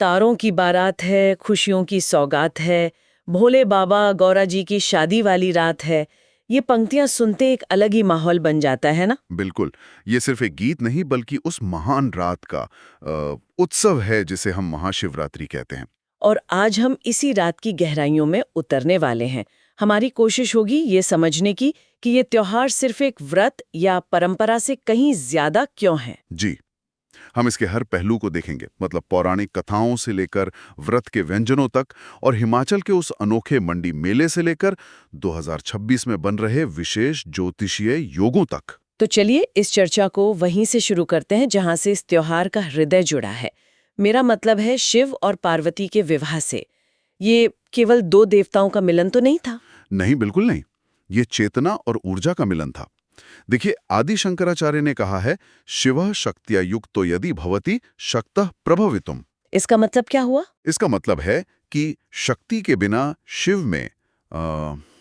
तारों की बारात है, खुशियों की सौगात है, भोले बाबा गौरा जी की शादी वाली रात है। ये पंक्तियां सुनते एक अलग ही माहौल बन जाता है ना। बिल्कुल। ये सिर्फ एक गीत नहीं बल्कि उस महान रात का उत्सव है जिसे हम महाशिवरात्रि कहते हैं। और आज हम इसी रात की गहराइयों में उतरने वाले हैं। हमारी कोशिश होगी ये समझने की कि ये त्योहार सिर्फ एक व्रत या परंपरा से कहीं ज्यादा क्यों है। जी, हम इसके हर पहलू को देखेंगे, मतलब पौराणिक कथाओं से लेकर व्रत के व्यंजनों तक और हिमाचल के उस अनोखे मंडी मेले से लेकर 2026 में बन रहे विशेष ज्योतिषीय योगों तक। तो चलिए इस चर्चा को वहीं से शुरू करते हैं जहां से इस त्योहार का हृदय जुड़ा है। मेरा मतलब है शिव और पार्वती के विवाह से। ये केवल दो देवताओं का मिलन तो नहीं था। नहीं, बिल्कुल नहीं। ये चेतना और ऊर्जा का मिलन था। देखिए, आदि शंकराचार्य ने कहा है, शिवः शक्त्या युक्तो यदि भवति शक्तः प्रभवितुम। इसका मतलब क्या हुआ? इसका मतलब है कि शक्ति के बिना शिव में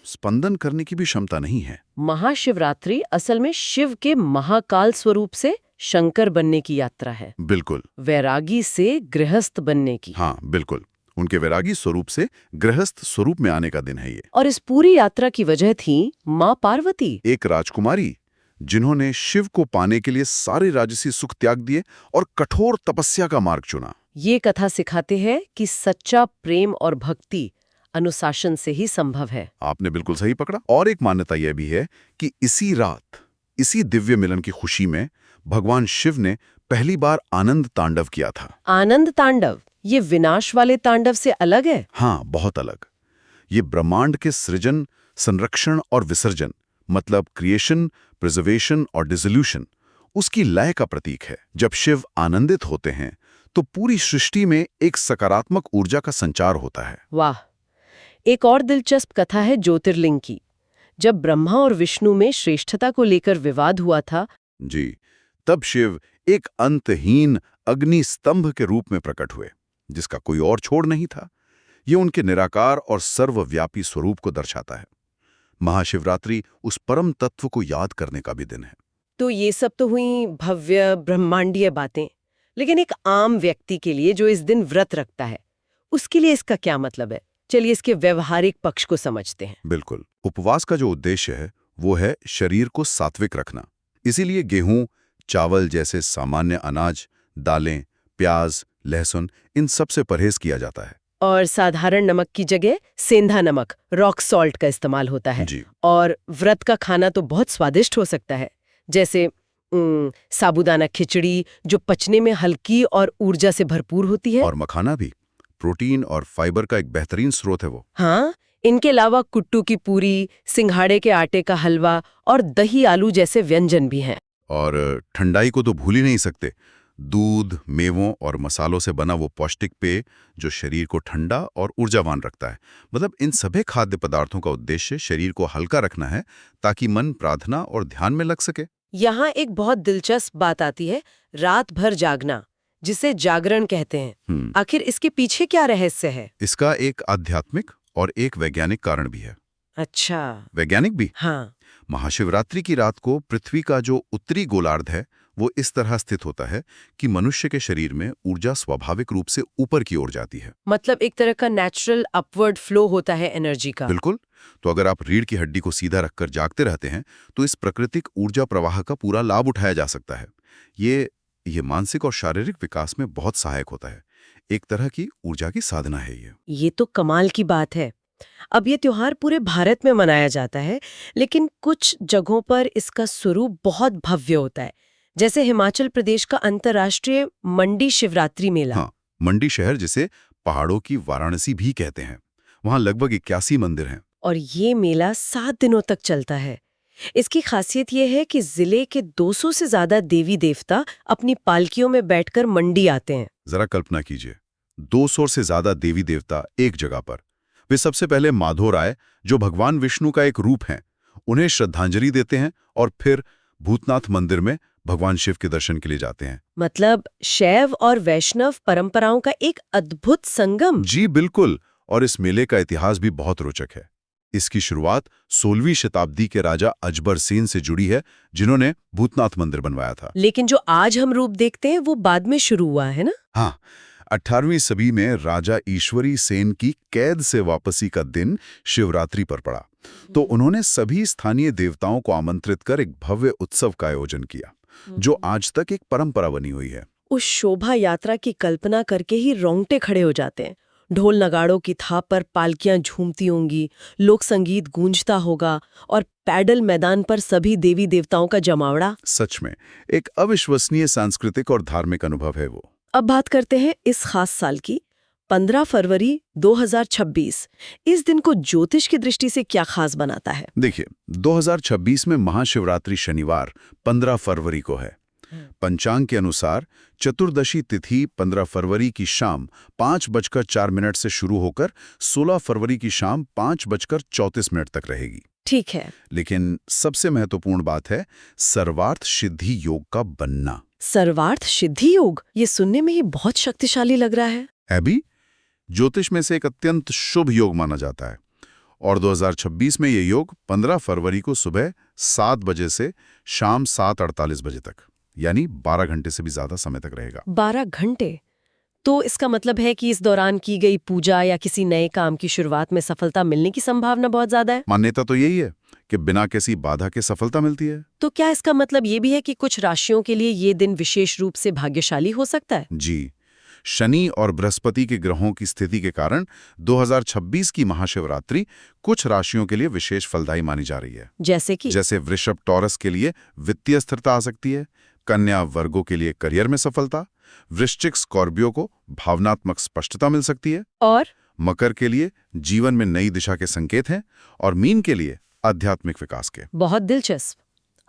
स्पंदन करने की भी क्षमता नहीं है। महाशिवरात्रि असल में शिव के महाकाल स्वरूप से शंकर बनने की यात्रा है। बिल्कुल। वैरागी से गृहस्थ बनने की। हाँ, बिल्कुल। उनके वैरागी स्वरूप से गृहस्थ स्वरूप में आने का दिन है ये। और इस पूरी यात्रा की वजह थी माँ पार्वती, एक राजकुमारी जिन्होंने शिव को पाने के लिए सारे राजसी सुख त्याग दिए और कठोर तपस्या का मार्ग चुना। ये कथा सिखाते हैं कि सच्चा प्रेम और भक्ति अनुशासन से ही संभव है। आपने बिल्कुल सही पकड़ा। और एक मान्यता यह भी है कि इसी रात, इसी दिव्य मिलन की खुशी में भगवान शिव ने पहली बार आनंद तांडव किया था। आनंद तांडव ये विनाश वाले तांडव से अलग है। हाँ, बहुत अलग। ये ब्रह्मांड के सृजन, संरक्षण और विसर्जन, मतलब क्रिएशन, प्रिजर्वेशन और डिसोल्यूशन, उसकी लय का प्रतीक है। जब शिव आनंदित होते हैं तो पूरी सृष्टि में एक सकारात्मक ऊर्जा का संचार होता है। वाह। एक और दिलचस्प कथा है ज्योतिर्लिंग की। जब ब्रह्मा और विष्णु में श्रेष्ठता को लेकर विवाद हुआ था जी, तब शिव एक अंतहीन अग्नि स्तंभ के रूप में प्रकट हुए, जिसका कोई और छोर नहीं था। ये उनके निराकार और सर्वव्यापी स्वरूप को दर्शाता है। महाशिवरात्रि उस परम तत्व को याद करने का भी दिन है। तो ये सब तो हुई भव्य ब्रह्मांडीय बातें, लेकिन एक आम व्यक्ति के लिए जो इस दिन व्रत रखता है, उसके लिए इसका क्या मतलब है? चलिए इसके व्यवहारिक पक्ष को समझते हैं। बिल्कुल। उपवास का जो उद्देश्य है वो है शरीर को सात्विक रखना। इसीलिए गेहूं, चावल जैसे सामान्य अनाज, दालें, प्याज, लहसुन, इन सब से परहेज किया जाता है। और साधारण नमक की जगह सेंधा नमक, रॉक सॉल्ट का इस्तेमाल होता है। जी। और व्रत का खाना तो बहुत स्वादिष्ट हो सकता है, जैसे साबूदाना खिचड़ी जो पचने में हल्की और ऊर्जा से भरपूर होती है। और मखाना भी प्रोटीन और फाइबर का एक बेहतरीन स्रोत है वो। हाँ, इनके अलावा कुट्टू की पूरी, सिंघाड़े के आटे का हलवा और दही आलू जैसे व्यंजन भी हैं। और ठंडाई को तो भूल ही नहीं सकते। दूध, मेवों और मसालों से बना वो पौष्टिक पेय जो शरीर को ठंडा और ऊर्जावान रखता है। मतलब इन सभी खाद्य पदार्थों का उद्देश्य शरीर को हल्का रखना है ताकि मन प्रार्थना और ध्यान में लग सके। यहाँ एक बहुत दिलचस्प बात आती है, रात भर जागना, जिसे जागरण कहते हैं। आखिर इसके पीछे क्या रहस्य है? इसका एक आध्यात्मिक और एक वैज्ञानिक कारण भी है। अच्छा। वैज्ञानिक भी। हाँ। महाशिवरात्रि की रात को पृथ्वी का जो उत्तरी गोलार्ध है वो इस तरह स्थित होता है कि मनुष्य के शरीर में ऊर्जा स्वाभाविक रूप से ऊपर की ओर जाती है। मतलब एक तरह का नेचुरल अपवर्ड फ्लो होता है एनर्जी का। बिल्कुल। तो अगर आप रीढ़ की हड्डी को सीधा रखकर जागते रहते हैं तो इस प्राकृतिक ऊर्जा प्रवाह का पूरा लाभ उठाया जा सकता है। ये मानसिक और शारीरिक विकास में बहुत सहायक होता है। एक तरह की ऊर्जा की साधना है ये तो कमाल की बात है। अब ये त्योहार पूरे भारत में मनाया जाता है, लेकिन कुछ जगहों पर इसका स्वरूप बहुत भव्य होता है, जैसे हिमाचल प्रदेश का अंतर्राष्ट्रीय मंडी शिवरात्रि मेला। हाँ, मंडी शहर जिसे पहाड़ों की वाराणसी भी कहते हैं, वहाँ लगभग 81 मंदिर हैं। और ये मेला 7 दिनों तक चलता है। इसकी खासियत ये है कि जिले के 200 से ज्यादा देवी देवता अपनी पालकियों में बैठकर मंडी आते हैं। जरा कल्पना कीजिए, 200 से ज्यादा देवी देवता एक जगह पर। वे सबसे पहले माधो राय, जो भगवान विष्णु का एक रूप हैं, उन्हें श्रद्धांजलि देते हैं और फिर भूतनाथ मंदिर में भगवान शिव के दर्शन के लिए जाते हैं। मतलब शैव और वैष्णव परंपराओं का एक अद्भुत संगम। जी बिल्कुल। और इस मेले का इतिहास भी बहुत रोचक है। इसकी शुरुआत 16वीं शताब्दी के राजा अजबर सेन से जुड़ी है, जिन्होंने भूतनाथ मंदिर बनवाया था। लेकिन जो आज हम रूप देखते हैं वो बाद में शुरू हुआ है ना? हाँ, 18वीं सदी में राजा ईश्वरी सेन की कैद से वापसी का दिन शिवरात्रि पर पड़ा, तो उन्होंने सभी स्थानीय देवताओं को आमंत्रित कर एक भव्य उत्सव का आयोजन किया, जो आज तक एक परंपरा बनी हुई है। उस शोभा यात्रा की कल्पना करके ही रोंगटे खड़े हो जाते हैं। ढोल नगाड़ों की थाप पर पालकियां झूमती होंगी, लोक संगीत गूंजता होगा और पैदल मैदान पर सभी देवी देवताओं का जमावड़ा। सच में एक अविश्वसनीय सांस्कृतिक और धार्मिक अनुभव है वो। अब बात करते हैं इस खास साल की, 15 फरवरी 2026। इस दिन को ज्योतिष की दृष्टि से क्या खास बनाता है? देखिए, 2026 में महाशिवरात्रि शनिवार 15 फरवरी को है। पंचांग के अनुसार चतुर्दशी तिथि 15 फरवरी की शाम 5:04 से शुरू होकर 16 फरवरी की शाम 5:34 तक रहेगी। ठीक है। लेकिन सबसे महत्वपूर्ण बात है सर्वार्थ सिद्धि योग का बनना। सर्वार्थ सिद्धि योग, ये सुनने में ही बहुत शक्तिशाली लग रहा है। भी ज्योतिष में से एक अत्यंत शुभ योग माना जाता है और 2026 में ये योग 15 फरवरी को सुबह 7 बजे से शाम 7:48 बजे तक, यानी 12 घंटे से भी ज्यादा समय तक रहेगा। 12 घंटे? तो इसका मतलब है कि इस दौरान की गई पूजा या किसी नए काम की शुरुआत में सफलता मिलने की संभावना बहुत ज्यादा है। मान्यता तो यही है कि बिना किसी बाधा के सफलता मिलती है। तो क्या इसका मतलब ये भी है कि कुछ राशियों के लिए ये दिन विशेष रूप से भाग्यशाली हो सकता है? जी, शनि और बृहस्पति के ग्रहों की स्थिति के कारण 2026 की महाशिवरात्रि कुछ राशियों के लिए विशेष फलदायी मानी जा रही है। जैसे वृषभ टॉरस के लिए वित्तीय स्थिरता आ सकती है, कन्या वर्गों के लिए करियर में सफलता, वृश्चिक स्कॉर्पियो को भावनात्मक स्पष्टता मिल सकती है, और मकर के लिए जीवन में नई दिशा के संकेत हैं, और मीन के लिए आध्यात्मिक विकास के। बहुत दिलचस्प।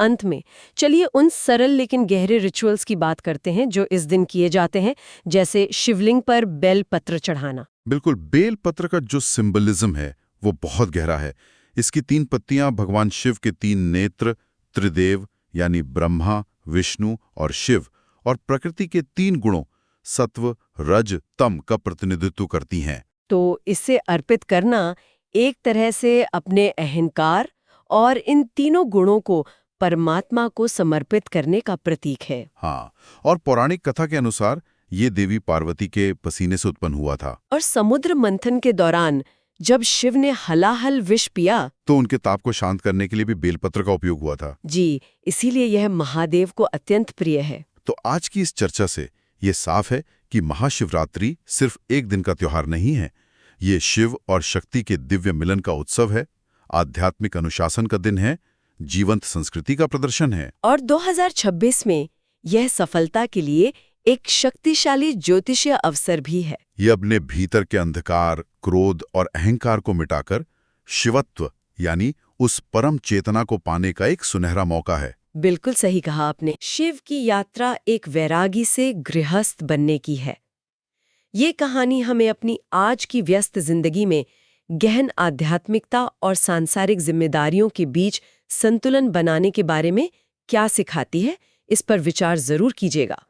अंत में चलिए उन सरल लेकिन गहरे रिचुअल्स की बात करते हैं जो इस दिन किए जाते हैं, जैसे शिवलिंग पर बेल पत्र चढ़ाना। बिल्कुल, बेल पत्र का जो सिंबलिज्म है वो बहुत गहरा है। इसकी 3 पत्तियां भगवान शिव के 3 नेत्र, त्रिदेव यानी ब्रह्मा, विष्णु और शिव, और प्रकृति के 3 गुणों सत्व, रज, तम का प्रतिनिधित्व करती हैं। तो इसे अर्पित करना एक तरह से अपने अहंकार और इन तीनों गुणों को परमात्मा को समर्पित करने का प्रतीक है। हाँ, और पौराणिक कथा के अनुसार ये देवी पार्वती के पसीने से उत्पन्न हुआ था। और समुद्र मंथन के दौरान जब शिव ने हलाहल विष पिया तो उनके ताप को शांत करने के लिए भी बेलपत्र का उपयोग हुआ था। जी, इसीलिए यह महादेव को अत्यंत प्रिय है। तो आज की इस चर्चा से ये साफ है कि महाशिवरात्रि सिर्फ एक दिन का त्योहार नहीं है। ये शिव और शक्ति के दिव्य मिलन का उत्सव है, आध्यात्मिक अनुशासन का दिन है, जीवंत संस्कृति का प्रदर्शन है। और 2026 में यह सफलता के लिए एक शक्तिशाली ज्योतिषीय अवसर भी है। ये अपने भीतर के अंधकार, क्रोध और अहंकार को मिटाकर शिवत्व यानी उस परम चेतना को पाने का एक सुनहरा मौका है। बिल्कुल सही कहा आपने। शिव की यात्रा एक वैरागी से गृहस्थ बनने की है। ये कहानी हमें अपनी आज की व्यस्त जिंदगी में गहन आध्यात्मिकता और सांसारिक जिम्मेदारियों के बीच संतुलन बनाने के बारे में क्या सिखाती है, इस पर विचार जरूर कीजिएगा।